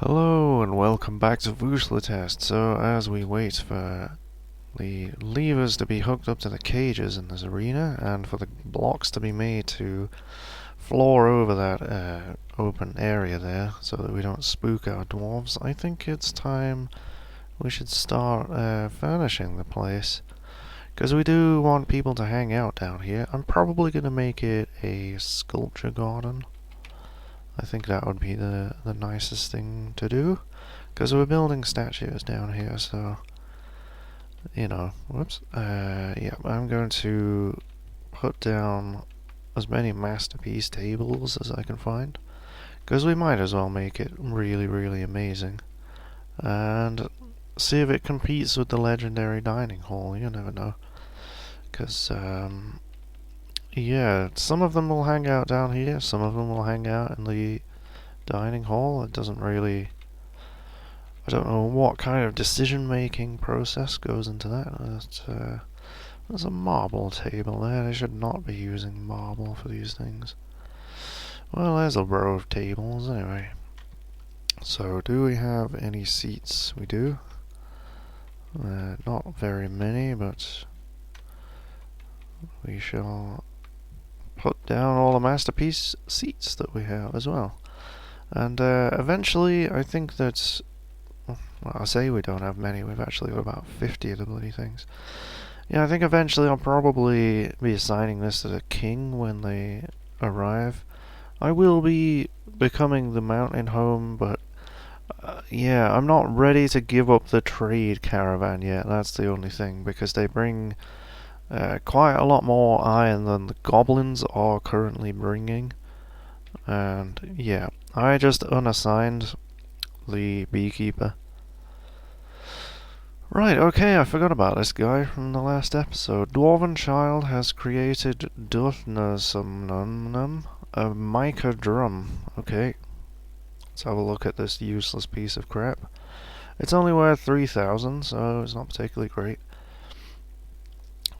Hello and welcome back to Vúshlitast. So as we wait for the levers to be hooked up to the cages in this arena and for the blocks to be made to floor over that open area there so that we don't spook our dwarves, I think it's time we should start furnishing the place. Because we do want people to hang out down here. I'm probably going to make it a sculpture garden. I think that would be the nicest thing to do, because we're building statues down here, so, you know, whoops, yeah, I'm going to put down as many masterpiece tables as I can find, because we might as well make it really, really amazing, and see if it competes with the legendary dining hall. You never know, because, yeah, some of them will hang out down here, some of them will hang out in the dining hall. It doesn't really... I don't know what kind of decision-making process goes into that. There's a marble table there. They should not be using marble for these things. Well, there's a row of tables anyway. So, do we have any seats? We do. Not very many, but we shall put down all the masterpiece seats that we have as well. And eventually, I think that... Well, I say we don't have many, we've actually got about 50 of the bloody things. Yeah, I think eventually I'll probably be assigning this to the king when they arrive. I will be becoming the mountain home, but yeah, I'm not ready to give up the trade caravan yet, that's the only thing, because they bring quite a lot more iron than the goblins are currently bringing. And yeah, I just unassigned the beekeeper. Right, okay, I forgot about this guy from the last episode. Dwarven child has created Duthnasumnum, a mica drum. Okay, let's have a look at this useless piece of crap. It's only worth 3,000, so it's not particularly great.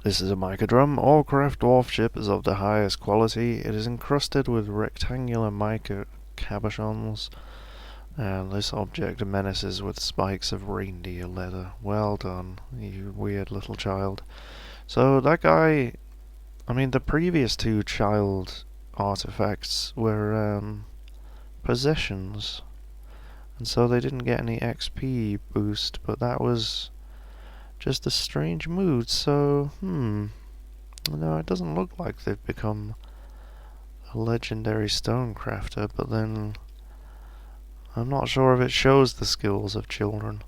This is a mica drum. All craft dwarf ship is of the highest quality. It is encrusted with rectangular mica cabochons, and this object menaces with spikes of reindeer leather. Well done, you weird little child. So that guy, I mean, the previous two child artifacts were possessions, and so they didn't get any XP boost, but that was just a strange mood, so, no, it doesn't look like they've become a legendary stonecrafter, but then I'm not sure if it shows the skills of children.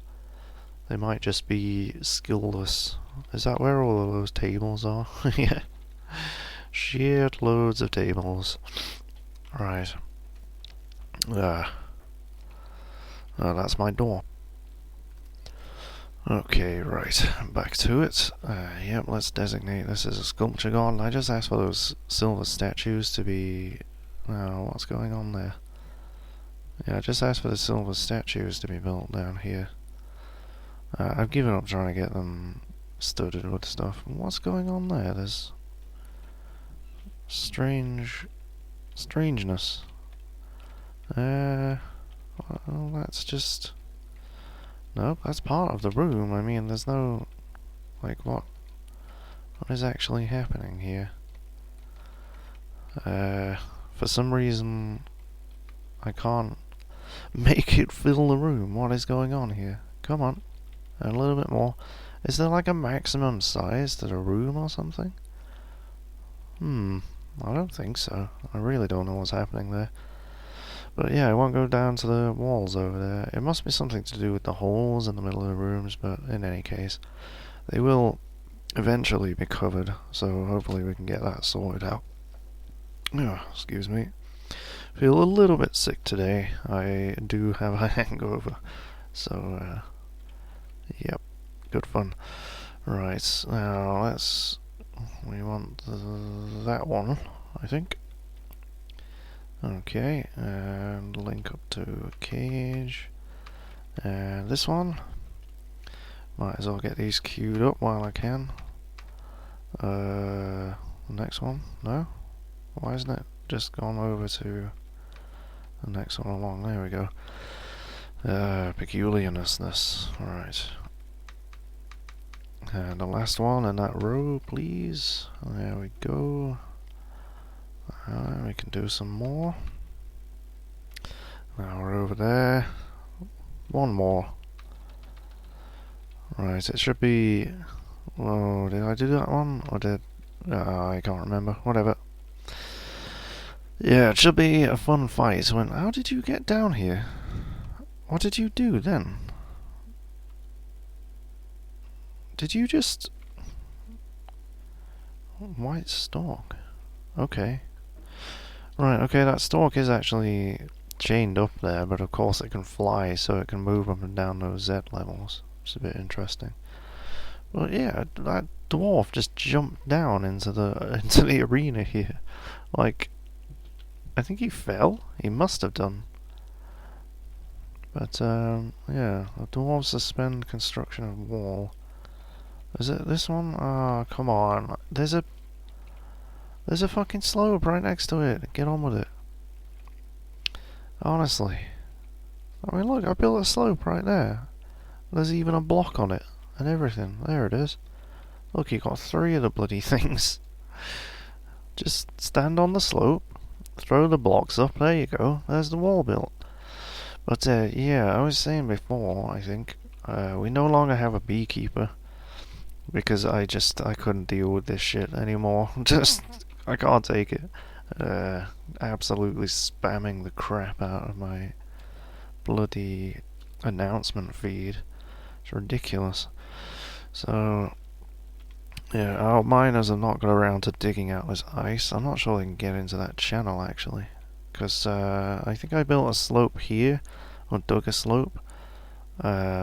They might just be skillless. Is that where all of those tables are? Yeah. Shit loads of tables. Right. Oh, that's my door. Okay, right, back to it. Yep, let's designate this as a sculpture garden. I just asked for those silver statues to be... Oh, what's going on there? Yeah, I just asked for the silver statues to be built down here. I've given up trying to get them studded with stuff. What's going on there? There's... strangeness. Well, that's just... Nope, that's part of the room. I mean, there's no... Like, what is actually happening here? For some reason, I can't make it fill the room. What is going on here? Come on, a little bit more. Is there like a maximum size to the room or something? I don't think so. I really don't know what's happening there. But yeah, it won't go down to the walls over there. It must be something to do with the holes in the middle of the rooms, but in any case, they will eventually be covered, so hopefully we can get that sorted out. Oh, excuse me. Feel a little bit sick today. I do have a hangover, so, yep, good fun. Right, now we want that one, I think. Okay, and link up to a cage. And this one. Might as well get these queued up while I can. Next one? No? Why isn't it just gone over to the next one along? There we go. Peculiarness. Alright. And the last one in that row, please. There we go. We can do some more. Now we're over there. One more. Right, it should be... Whoa, did I do that one? Or did... I can't remember. Whatever. Yeah, it should be a fun fight. How did you get down here? What did you do then? Did you just... White stalk. Okay. Right, okay, that stalk is actually chained up there, but of course it can fly, so it can move up and down those Z levels. It's a bit interesting. Well, yeah, that dwarf just jumped down into the arena here. Like, I think he fell. He must have done. But yeah, the dwarves suspend construction of wall. Is it this one? Oh, come on. There's a fucking slope right next to it. Get on with it. Honestly. I mean, look, I built a slope right there. There's even a block on it and everything. There it is. Look, you got 3 of the bloody things. Just stand on the slope, throw the blocks up. There you go. There's the wall built. But yeah, I was saying before, I think we no longer have a beekeeper because I couldn't deal with this shit anymore. I can't take it. Absolutely spamming the crap out of my bloody announcement feed. It's ridiculous. So, yeah, our miners have not got around to digging out this ice. I'm not sure they can get into that channel, actually. Because I think I built a slope here, or dug a slope,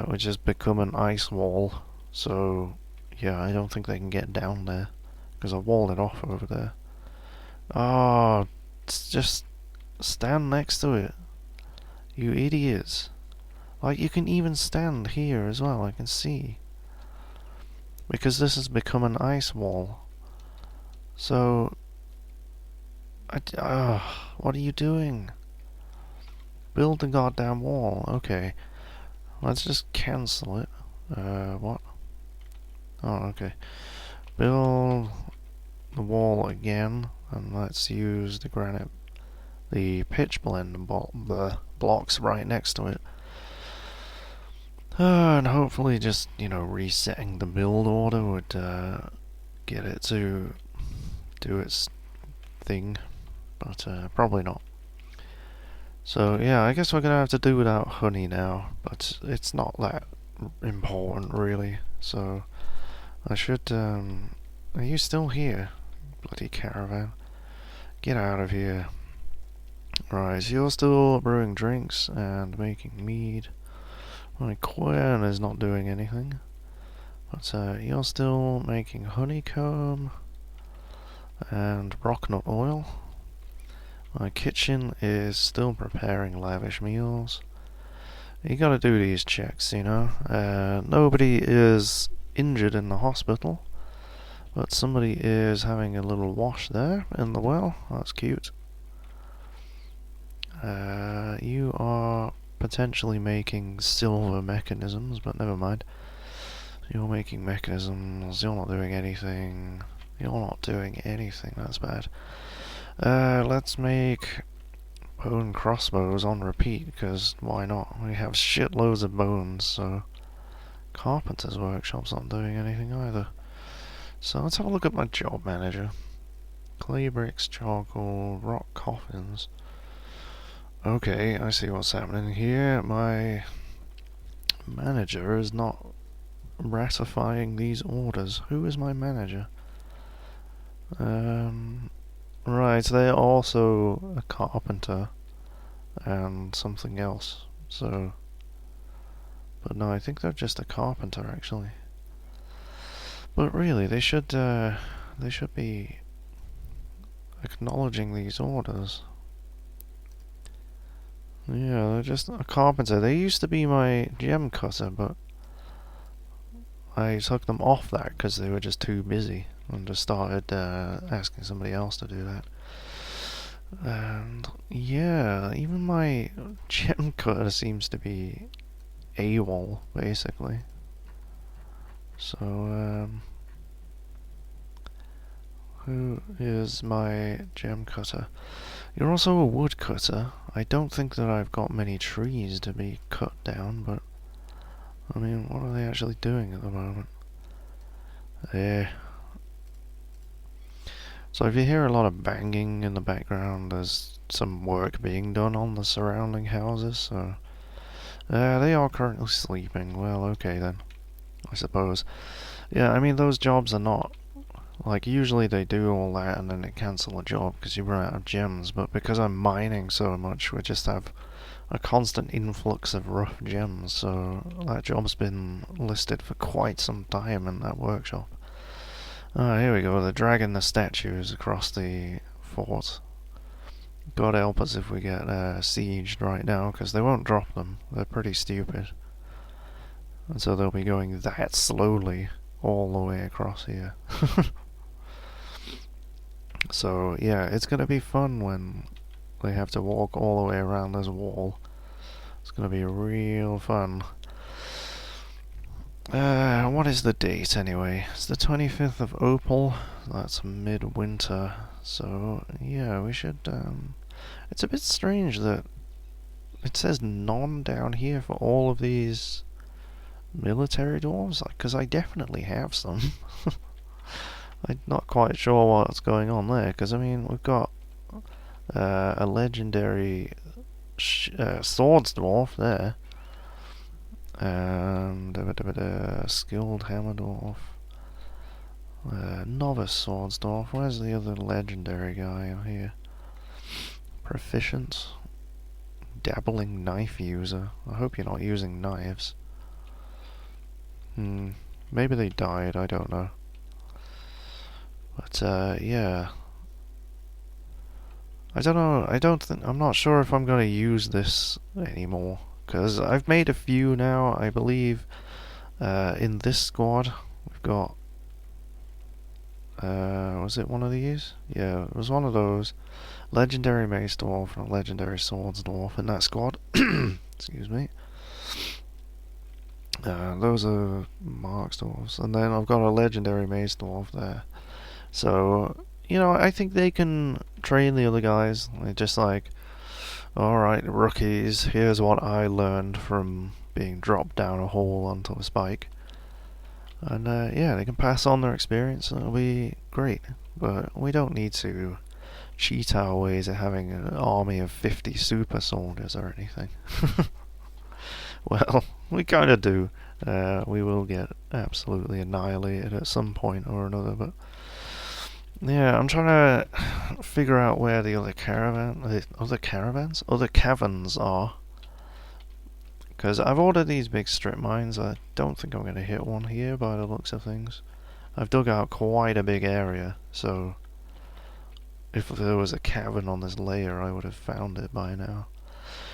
which has become an ice wall. So, yeah, I don't think they can get down there. Because I walled it off over there. Oh, just stand next to it. You idiots. Like, you can even stand here as well, I can see. Because this has become an ice wall. So... what are you doing? Build the goddamn wall. Okay. Let's just cancel it. What? Oh, okay. Build the wall again. And let's use the pitch blend blocks right next to it. And hopefully just, resetting the build order would get it to do its thing. But probably not. So yeah, I guess we're gonna have to do without honey now, but it's not that important really. So I should are you still here? Bloody caravan. Get out of here. Right, so you're still brewing drinks and making mead. My quern is not doing anything. But you're still making honeycomb and rocknut oil. My kitchen is still preparing lavish meals. You gotta do these checks, nobody is injured in the hospital, but somebody is having a little wash there in the well. That's cute. You are potentially making silver mechanisms, but never mind. You're making mechanisms, you're not doing anything. You're not doing anything, that's bad. Let's make bone crossbows on repeat, because why not? We have shitloads of bones, so... Carpenter's workshop's not doing anything either. So let's have a look at my job manager. Clay bricks, charcoal, rock coffins. Okay, I see what's happening here. My manager is not ratifying these orders. Who is my manager? Right, they're also a carpenter and something else, so... But no, I think they're just a carpenter, actually. But really, they should be acknowledging these orders. Yeah, they're just a carpenter. They used to be my gem cutter, but I took them off that because they were just too busy and just started asking somebody else to do that. And yeah, even my gem cutter seems to be AWOL, basically. So, who is my gem cutter? You're also a wood cutter. I don't think that I've got many trees to be cut down, but I mean, what are they actually doing at the moment? Eh. So if you hear a lot of banging in the background, there's some work being done on the surrounding houses, so they are currently sleeping. Well, okay then, I suppose. Yeah, I mean, those jobs are not like, usually they do all that and then they cancel a job because you run out of gems, but because I'm mining so much, we just have a constant influx of rough gems, so that job's been listed for quite some time in that workshop. Ah, here we go, they're dragging the statues across the fort. God help us if we get sieged right now, because they won't drop them. They're pretty stupid. And so they'll be going that slowly all the way across here. So yeah, it's gonna be fun when they have to walk all the way around this wall. It's gonna be real fun. What is the date anyway? It's the 25th of Opal. That's midwinter. So yeah, we should. It's a bit strange that it says none down here for all of these military dwarves, because I definitely have some. I'm not quite sure what's going on there, because I mean, we've got a legendary swords dwarf there, and skilled hammer dwarf, novice swords dwarf. Where's the other legendary guy here? Proficient, dabbling knife user. I hope you're not using knives. Maybe they died, I don't know. But yeah, I don't know. I'm not sure if I'm gonna use this anymore, because I've made a few now. I believe in this squad we've got. Was it one of these? Yeah, it was one of those. Legendary mace dwarf and a legendary swords dwarf in that squad. Excuse me. Those are marks dwarves, and then I've got a legendary mace dwarf there. So, you know, I think they can train the other guys. They're just like, alright, rookies, here's what I learned from being dropped down a hole onto a spike. And yeah, they can pass on their experience and it'll be great. But we don't need to cheat our ways of having an army of 50 super soldiers or anything. Well, we kind of do. We will get absolutely annihilated at some point or another, but yeah, I'm trying to figure out where the other caverns are. Because I've ordered these big strip mines. I don't think I'm going to hit one here by the looks of things. I've dug out quite a big area, so if there was a cavern on this layer, I would have found it by now.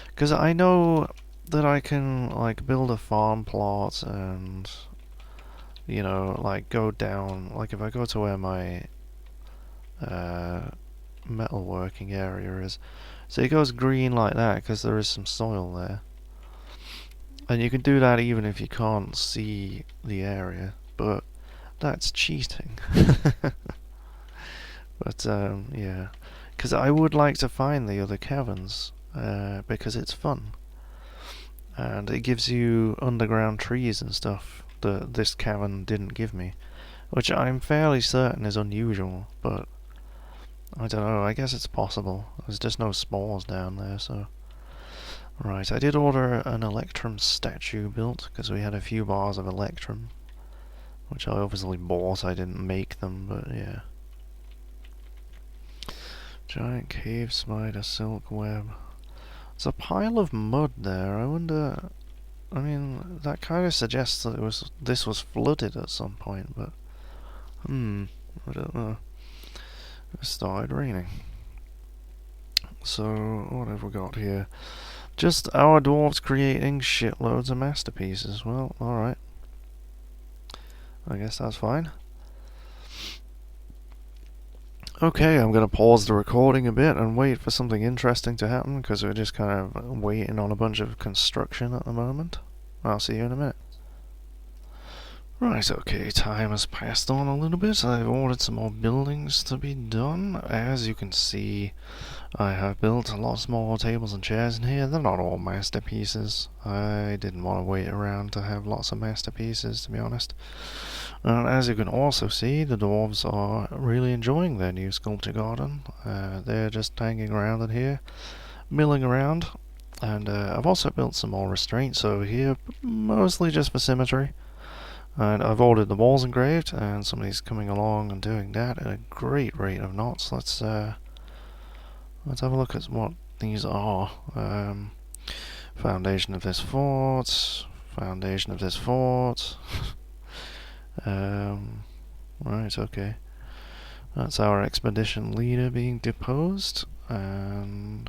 Because I know that I can, like, build a farm plot and, you know, like, go down. Like, if I go to where my metalworking area is, so it goes green like that because there is some soil there. And you can do that even if you can't see the area, but that's cheating. But yeah, because I would like to find the other caverns, because it's fun. And it gives you underground trees and stuff that this cavern didn't give me, which I'm fairly certain is unusual, but I don't know, I guess it's possible. There's just no spores down there, so... Right, I did order an Electrum statue built, because we had a few bars of Electrum, which I obviously bought. I didn't make them, but yeah. Giant cave spider, silk web. There's a pile of mud there. I wonder... I mean, that kind of suggests that this was flooded at some point, but... I don't know. It started raining. So, what have we got here? Just our dwarves creating shitloads of masterpieces. Well, alright. I guess that's fine. Okay, I'm gonna pause the recording a bit and wait for something interesting to happen because we're just kind of waiting on a bunch of construction at the moment. I'll see you in a minute. Right, okay, time has passed on a little bit. I've ordered some more buildings to be done. As you can see, I have built lots more tables and chairs in here. They're not all masterpieces. I didn't want to wait around to have lots of masterpieces, to be honest. And as you can also see, the dwarves are really enjoying their new sculpture garden. They're just hanging around in here, milling around. And I've also built some more restraints over here, mostly just for symmetry. And I've ordered the walls engraved, and somebody's coming along and doing that at a great rate of knots. Let's have a look at what these are. Foundation of this fort. Foundation of this fort. Right, okay. That's our expedition leader being deposed, and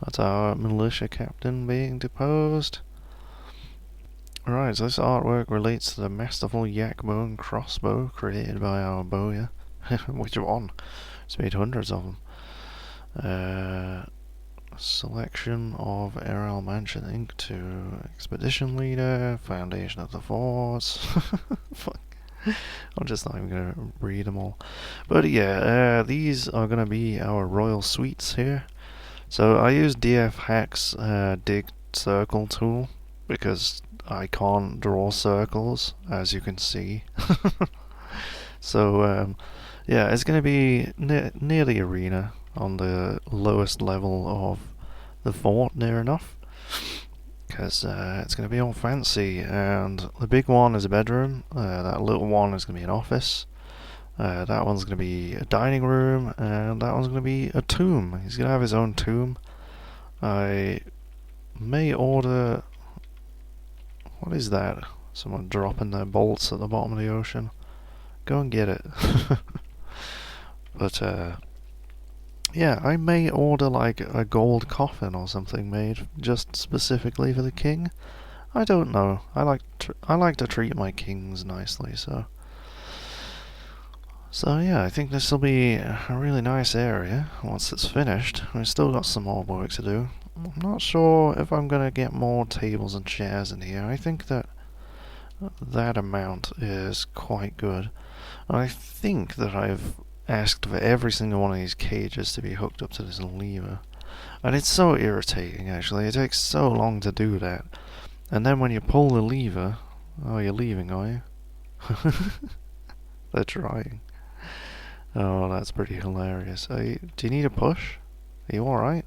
that's our militia captain being deposed. Right, so this artwork relates to the masterful yak bow and crossbow created by our bowyer. Which one? It's made hundreds of them. Selection of Errol Mansion Inc. to Expedition Leader, Foundation of the Force. Fuck. I'm just not even going to read them all. But yeah, these are going to be our royal suites here. So I use DF Hack's dig circle tool because I can't draw circles, as you can see. So yeah, it's going to be near the arena on the lowest level of the fort, near enough, because it's going to be all fancy. And the big one is a bedroom, that little one is going to be an office, that one's going to be a dining room, and that one's going to be a tomb. He's going to have his own tomb. I may order... What is that? Someone dropping their bolts at the bottom of the ocean. Go and get it. But yeah, I may order like a gold coffin or something made just specifically for the king. I don't know. I like to treat my kings nicely, so yeah, I think this will be a really nice area once it's finished. We've still got some more work to do. I'm not sure if I'm gonna get more tables and chairs in here. I think that amount is quite good. I think that I've asked for every single one of these cages to be hooked up to this lever. And it's so irritating, actually. It takes so long to do that. And then when you pull the lever... Oh, you're leaving, are you? They're trying. Oh, that's pretty hilarious. Do you need a push? Are you alright?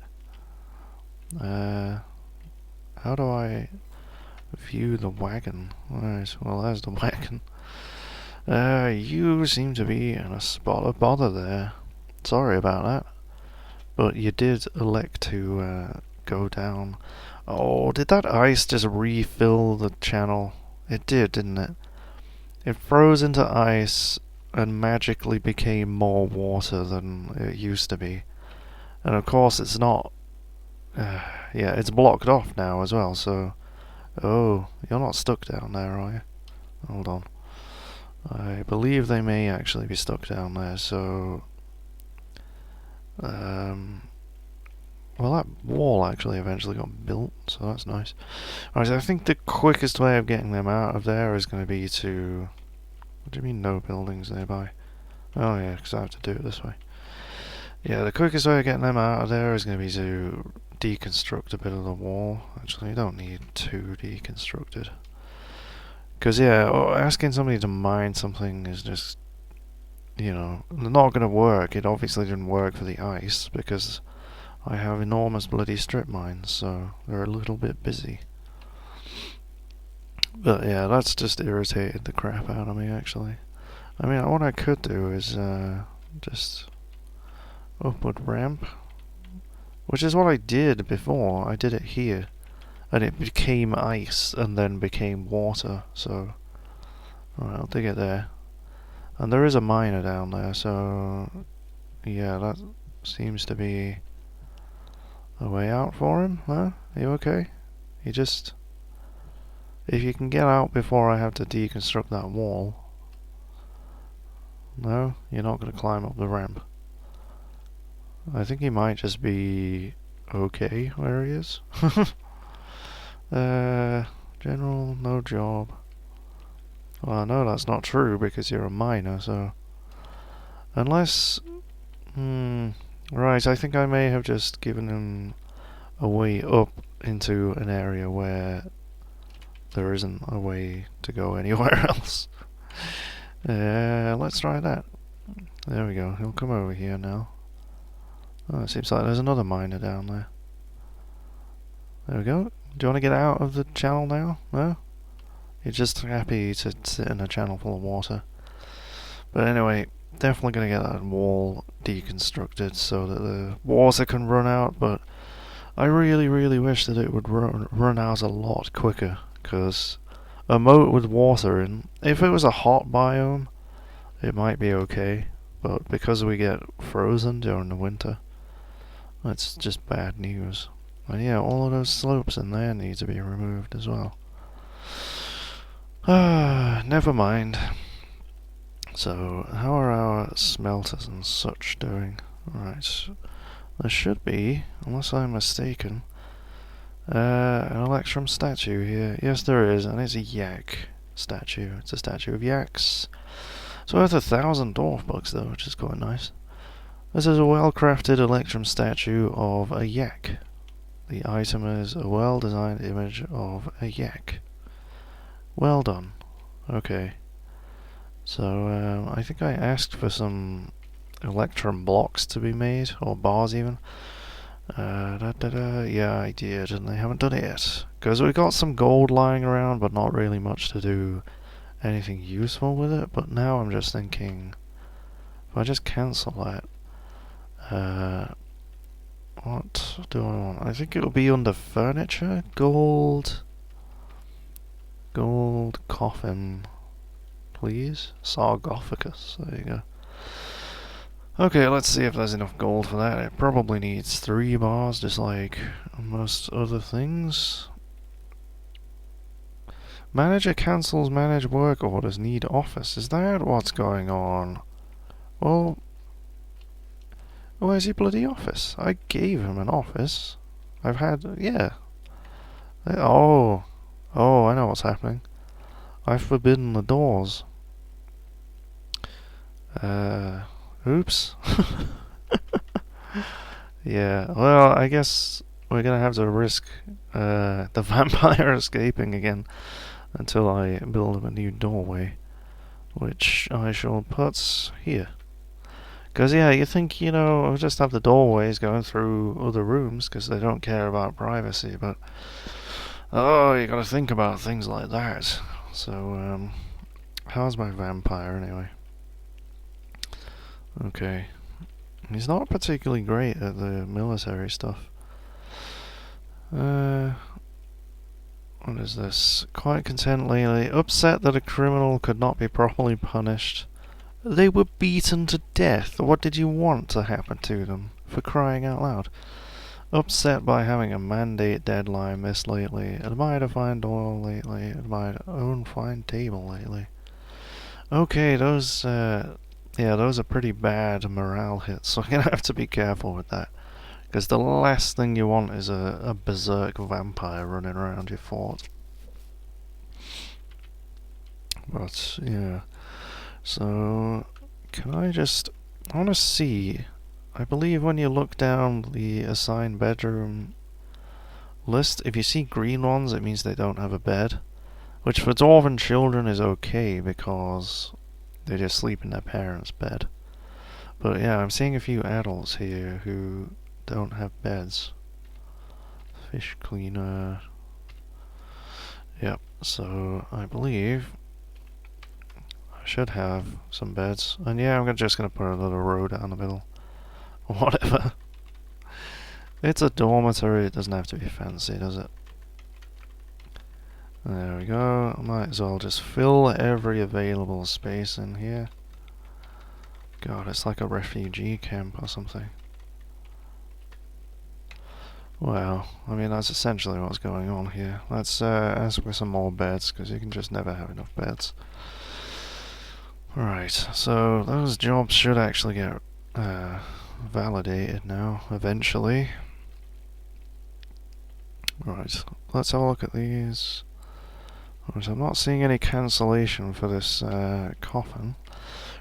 How do I view the wagon? Right, well, there's the wagon. You seem to be in a spot of bother there. Sorry about that. But you did elect to go down. Oh, did that ice just refill the channel? It did, didn't it? It froze into ice and magically became more water than it used to be. And of course it's not... yeah, it's blocked off now as well, so... Oh, you're not stuck down there, are you? Hold on. I believe they may actually be stuck down there, so... well, that wall actually eventually got built, so that's nice. Alright, so I think the quickest way of getting them out of there is going to be to... What do you mean no buildings nearby? Oh yeah, because I have to do it this way. Yeah, the quickest way of getting them out of there is going to be to deconstruct a bit of the wall. Actually, you don't need two deconstructed. Because, yeah, asking somebody to mine something is just, you know, not going to work. It obviously didn't work for the ice, because I have enormous bloody strip mines, so they're a little bit busy. But, yeah, that's just irritated the crap out of me, actually. I mean, what I could do is just upward ramp, which is what I did before. I did it here. And it became ice and then became water, so... Alright, I'll dig it there. And there is a miner down there, so... Yeah, that seems to be a way out for him, huh? Are you okay? You just... If you can get out before I have to deconstruct that wall... No? You're not going to climb up the ramp. I think he might just be okay where he is. General, no job. Well, no, that's not true because you're a miner, so... Unless... Right, I think I may have just given him a way up into an area where there isn't a way to go anywhere else. Let's try that. There we go, he'll come over here now. Oh, it seems like there's another miner down there. There we go. Do you want to get out of the channel now? No? You're just happy to sit in a channel full of water. But anyway, definitely going to get that wall deconstructed so that the water can run out, but I really, really wish that it would run out a lot quicker, because a moat with water in, if it was a hot biome, it might be okay, but because we get frozen during the winter, that's just bad news. And yeah, all of those slopes in there need to be removed as well. Never mind. So, how are our smelters and such doing? Right, there should be, unless I'm mistaken, an Electrum statue here. Yes, there is, and it's a yak statue. It's a statue of yaks. It's worth 1,000 dwarf bucks though, which is quite nice. This is a well-crafted Electrum statue of a yak. The item is a well-designed image of a yak. Well done. Okay. So, I think I asked for some Electrum blocks to be made, or bars even. Yeah, I did, and they haven't done it yet. Because we got some gold lying around, but not really much to do anything useful with it. But now I'm just thinking, if I just cancel that, what do I want? I think it'll be under furniture, gold coffin, please, sarcophagus. There you go. Okay, let's see if there's enough gold for that. It probably needs 3 bars, just like most other things. Manager cancels manage work orders, need office. Is that what's going on? Well, where's your bloody office? I gave him an office. I've had, yeah. Oh, I know what's happening. I've forbidden the doors. Oops. Yeah, well, I guess we're gonna have to risk the vampire escaping again until I build him a new doorway, which I shall put here. Because, yeah, you think, I'll just have the doorways going through other rooms because they don't care about privacy, but oh, you gotta think about things like that. So, how's my vampire anyway? Okay. He's not particularly great at the military stuff. What is this? Quite contently, upset that a criminal could not be properly punished. They were beaten to death. What did you want to happen to them? For crying out loud. Upset by having a mandate deadline missed lately. Admired a fine door lately. Admired own fine table lately. Okay, those are pretty bad morale hits, so I'm gonna have to be careful with that. Because the last thing you want is a berserk vampire running around your fort. But, yeah. So, I want to see. I believe when you look down the assigned bedroom list, if you see green ones, it means they don't have a bed. Which for Dwarven children is okay, because they just sleep in their parents' bed. But yeah, I'm seeing a few adults here who don't have beds. Fish cleaner. Yep, so I believe I should have some beds. And yeah, I'm just gonna put a little row down the middle. Whatever. It's a dormitory, it doesn't have to be fancy, does it? There we go. I might as well just fill every available space in here. God, it's like a refugee camp or something. Well, I mean, that's essentially what's going on here. Let's ask for some more beds, because you can just never have enough beds. Right, so those jobs should actually get validated now, eventually. Right, let's have a look at these. Right, I'm not seeing any cancellation for this coffin,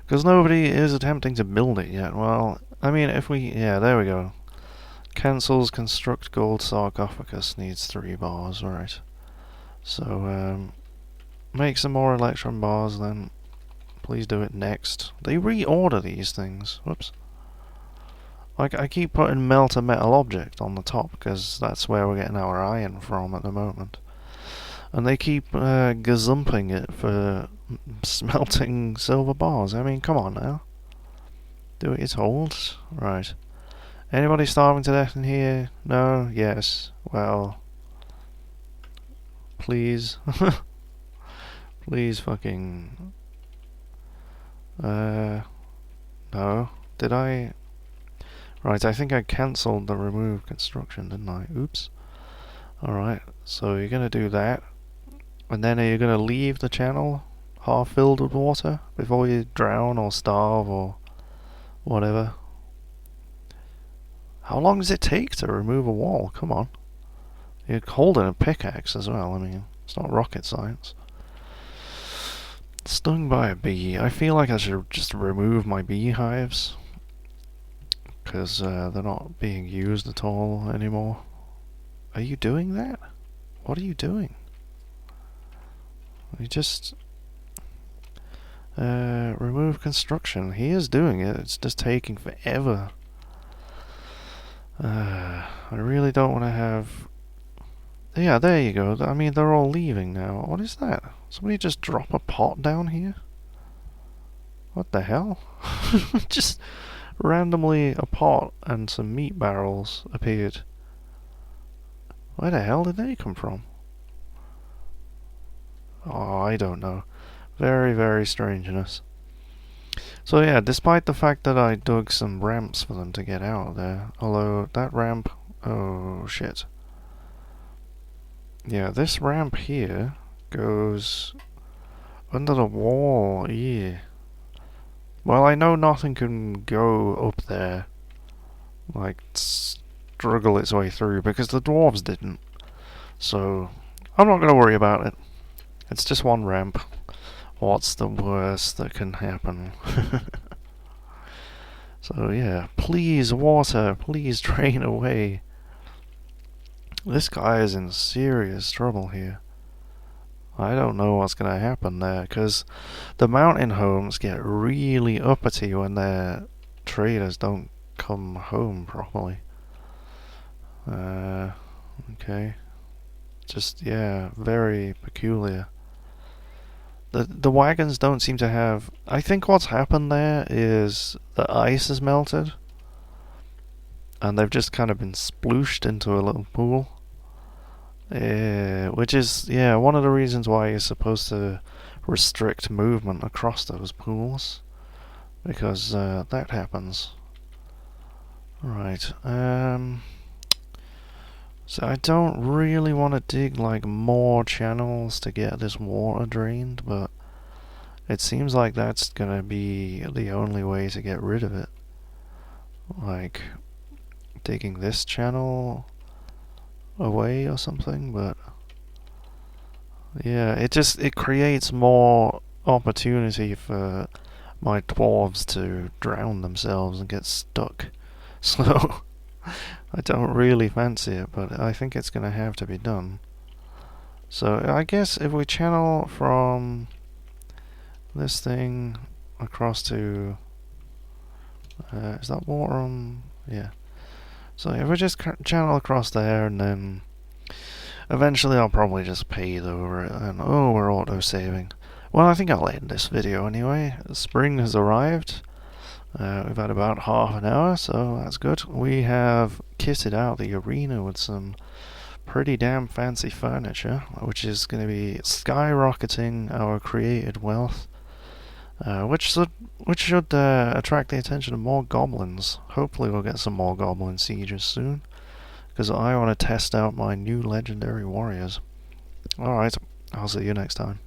because nobody is attempting to build it yet. Well, I mean, if we... yeah, there we go. Cancels construct gold sarcophagus, needs 3 bars, right. So, make some more electron bars then. Please do it next. They reorder these things. Whoops. Like, I keep putting melt a metal object on the top, because that's where we're getting our iron from at the moment. And they keep gazumping it for smelting silver bars. I mean, come on now. Do what you're told. Right. Anybody starving to death in here? No? Yes. Well... please. Please fucking... no. Did I... right, I think I cancelled the remove construction, didn't I? Oops. Alright, so you're gonna do that. And then are you gonna leave the channel half filled with water before you drown or starve or whatever? How long does it take to remove a wall? Come on. You're holding a pickaxe as well, I mean, it's not rocket science. Stung by a bee. I feel like I should just remove my beehives, because they're not being used at all anymore. Are you doing that? What are you doing? You just... remove construction. He is doing it, it's just taking forever. I really don't want to have... yeah, there you go. I mean, they're all leaving now. What is that? Somebody just drop a pot down here? What the hell? Just randomly a pot and some meat barrels appeared. Where the hell did they come from? Oh, I don't know. Very, very strangeness. So yeah, despite the fact that I dug some ramps for them to get out of there, although that ramp... oh shit. Yeah, this ramp here goes under the wall. Yeah. Well, I know nothing can go up there, like, struggle its way through, because the dwarves didn't. So, I'm not going to worry about it. It's just one ramp. What's the worst that can happen? So, yeah. Please, water. Please drain away. This guy is in serious trouble here. I don't know what's going to happen there, because the mountain homes get really uppity when their traders don't come home properly. Okay. Just, yeah, very peculiar. The wagons don't seem to have... I think what's happened there is the ice has melted, and they've just kind of been splooshed into a little pool. Which is, yeah, one of the reasons why you're supposed to restrict movement across those pools, because that happens. Right, so I don't really want to dig like more channels to get this water drained, but it seems like that's gonna be the only way to get rid of it. Like digging this channel away or something, but yeah, it creates more opportunity for my dwarves to drown themselves and get stuck. So I don't really fancy it, but I think it's gonna have to be done. So I guess if we channel from this thing across to is that water on? Yeah. So if we just channel across there, and then eventually I'll probably just pave over it, and oh, we're auto-saving. Well, I think I'll end this video anyway. Spring has arrived. We've had about half an hour, so that's good. We have kitted out the arena with some pretty damn fancy furniture, which is going to be skyrocketing our created wealth. Which should attract the attention of more goblins. Hopefully we'll get some more goblin sieges soon, because I want to test out my new legendary warriors. Alright, I'll see you next time.